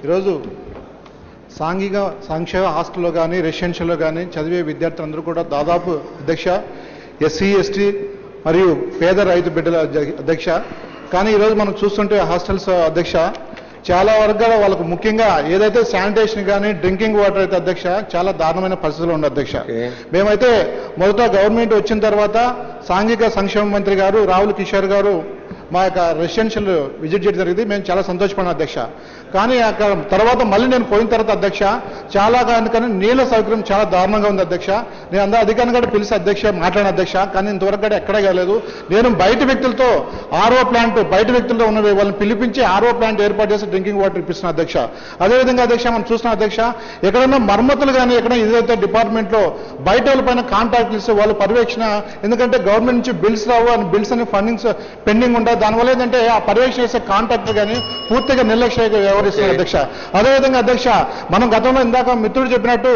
ఈరోజు సాంఘిక సంక్షేమ హాస్టల్లో కానీ రెసిడెన్షియల్లో కానీ చదివే విద్యార్థులందరూ కూడా దాదాపు అధ్యక్ష ఎస్సీ ఎస్టీ మరియు పేద రైతు బిడ్డల అధ్యక్ష. కానీ ఈరోజు మనం చూస్తుంటే హాస్టల్స్ అధ్యక్ష చాలా వర్గాల వాళ్ళకు ముఖ్యంగా ఏదైతే శానిటేషన్ కానీ డ్రింకింగ్ వాటర్ అయితే అధ్యక్ష చాలా దారుణమైన పరిస్థితులు ఉంది అధ్యక్ష. మేమైతే మొదట గవర్నమెంట్ వచ్చిన తర్వాత సాంఘిక సంక్షేమ మంత్రి గారు రాహుల్ కిషోర్ గారు మా యొక్క రెసిడెన్షియల్ విజిట్ చేయడం జరిగింది. మేము చాలా సంతోషపడిన అధ్యక్ష. కానీ అక్కడ తర్వాత మళ్ళీ నేను పోయిన తర్వాత అధ్యక్ష చాలా కానీ నీళ్ళ సౌకర్యం చాలా దారుణంగా ఉంది అధ్యక్ష. నేను అందరూ అధికారులు కూడా పిలిచి అధ్యక్ష మాట్లాడిన అధ్యక్ష. కానీ ఇంతవరకు కూడా ఎక్కడే కాలేదు. నేను బయట వ్యక్తులతో ఆర్ఓ ప్లాంట్ బయట వ్యక్తులతో ఉన్న వాళ్ళని పిలిపించి ఆర్ఓ ప్లాంట్ ఏర్పాటు చేసి డ్రింకింగ్ వాటర్ ఇప్పిస్తున్న అధ్యక్ష. అదేవిధంగా అధ్యక్ష మనం చూస్తున్న అధ్యక్ష ఎక్కడైనా మరమ్మతులు కానీ ఎక్కడైనా ఏదైతే డిపార్ట్మెంట్లో బయట వాళ్ళ పైన కాంట్రాక్ట్లు ఇస్తే వాళ్ళు పర్యవేక్షణ, ఎందుకంటే గవర్నమెంట్ నుంచి బిల్స్ రావు అని బిల్స్ అని ఫండింగ్స్ పెండింగ్ ఉంటాయి. దానివల్ల ఏంటంటే ఆ పర్యవేక్షణ చేసే కాంట్రాక్టర్ కానీ పూర్తిగా నిర్లక్ష్యంగా వ్యవహరిస్తున్నారు అధ్యక్ష. అదేవిధంగా అధ్యక్ష మనం గతంలో ఇందాక మిత్రుడు చెప్పినట్టు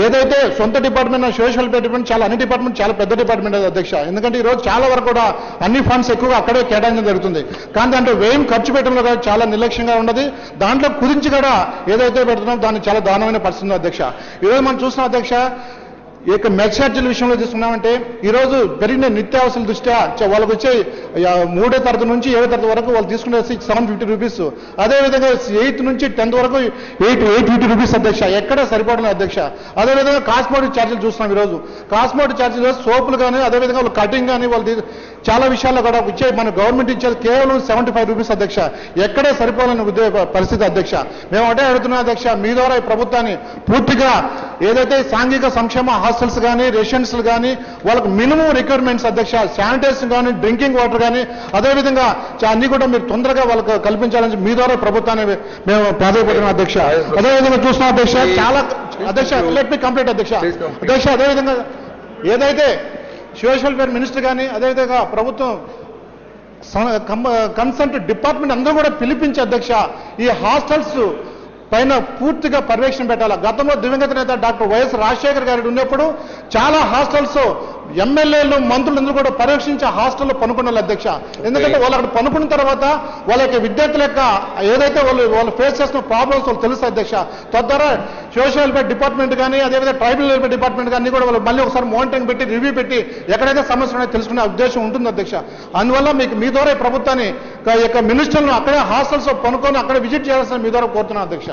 ఏదైతే సొంత డిపార్ట్మెంట్ సోషల్ డిపార్ట్మెంట్ చాలా అన్ని డిపార్ట్మెంట్ చాలా పెద్ద డిపార్ట్మెంట్ అధ్యక్ష. ఎందుకంటే ఈరోజు చాలా వరకు కూడా అన్ని ఫండ్స్ ఎక్కువగా అక్కడే కేటాయించడం జరుగుతుంది. కానీ దాంట్లో వ్యయం ఖర్చు పెట్టడంలో కూడా చాలా నిర్లక్ష్యంగా ఉన్నది. దాంట్లో కుదించి కూడా ఏదైతే పెడుతున్నాం దాన్ని చాలా దారుణమైన పరిస్థితి అధ్యక్ష. ఈరోజు మనం చూస్తున్నాం అధ్యక్ష ఈ యొక్క మెగా ఛార్జీల విషయంలో తీసుకున్నామంటే ఈరోజు పెరిగిన నిత్యావసరాల దృష్ట్యా వాళ్ళకు వచ్చే 3వ తరగతి నుంచి 7వ తరగతి వరకు వాళ్ళు తీసుకునే 750 రూపీస్, అదేవిధంగా 8th నుంచి 10th వరకు 850 రూపీస్ అధ్యక్ష. ఎక్కడ సరిపడలేదు అధ్యక్ష. అదేవిధంగా కాస్మోటిక్ ఛార్జీలు చూస్తున్నాం. ఈరోజు కాస్మోటిక్ ఛార్జీలు సోపులు కానీ అదేవిధంగా వాళ్ళు కటింగ్ కానీ వాళ్ళు చాలా విషయాల్లో కూడా ఇచ్చే మన గవర్నమెంట్ ఇచ్చేది కేవలం 75 రూపీస్ అధ్యక్ష. ఎక్కడే సరిపోలేని పరిస్థితి అధ్యక్ష. మేము ఒకటే అడుగుతున్నాం అధ్యక్ష, మీ ద్వారా ఈ ప్రభుత్వాన్ని పూర్తిగా ఏదైతే సాంఘిక సంక్షేమ హాస్టల్స్ కానీ రెసిడెన్షియల్ కానీ వాళ్ళకు మినిమం రిక్వైర్మెంట్స్ అధ్యక్ష, శానిటైజేషన్ కానీ డ్రింకింగ్ వాటర్ కానీ అదేవిధంగా అన్ని కూడా మీరు తొందరగా వాళ్ళకు కల్పించాలని మీ ద్వారా ప్రభుత్వాన్ని మేము ప్రాధాన్యపడుతున్నాం అధ్యక్ష. అదేవిధంగా చూస్తున్నాం అధ్యక్ష చాలా అధ్యక్ష లెట్ మీ కంప్లీట్ అధ్యక్ష. అధ్యక్ష అదేవిధంగా ఏదైతే సోషల్ వెల్ఫేర్ మినిస్టర్ కానీ అదేవిధంగా ప్రభుత్వం కన్సర్న్ డిపార్ట్మెంట్ అందరూ కూడా పిలిపించి అధ్యక్ష ఈ హాస్టల్స్ పైన పూర్తిగా పర్యవేక్షణ పెట్టాలి. గతంలో దివంగత నేత డాక్టర్ వైఎస్ రాజశేఖర్ గారు ఉన్నప్పుడు చాలా హాస్టల్స్ ఎమ్మెల్యేలు మంత్రులందరూ కూడా పర్యవేక్షించి హాస్టల్లో పనుకున్నారు అధ్యక్ష. ఎందుకంటే వాళ్ళు అక్కడ పనుకున్న తర్వాత వాళ్ళ యొక్క విద్యార్థుల యొక్క ఏదైతే వాళ్ళు ఫేస్ చేస్తున్న ప్రాబ్లమ్స్ వాళ్ళు తెలుస్తాయి అధ్యక్ష. తద్వారా సోషల్ వెల్ఫేర్ డిపార్ట్మెంట్ కానీ అదేవిధంగా ట్రైబల్ వెల్ఫేర్ డిపార్ట్మెంట్ కానీ కూడా వాళ్ళు మళ్ళీ ఒకసారి మానిటరింగ్ పెట్టి రివ్యూ పెట్టి ఎక్కడైతే సమస్యలు ఉన్నాయో తెలుసుకునే ఉద్దేశం ఉంటుంది అధ్యక్ష. అందువల్ల మీ ద్వారా ఈ ప్రభుత్వాన్ని యొక్క మినిస్టర్లను అక్కడే హాస్టల్స్ పనుకొని అక్కడ విజిట్ చేయాల్సిన మీ ద్వారా కోరుతున్నాను అధ్యక్ష.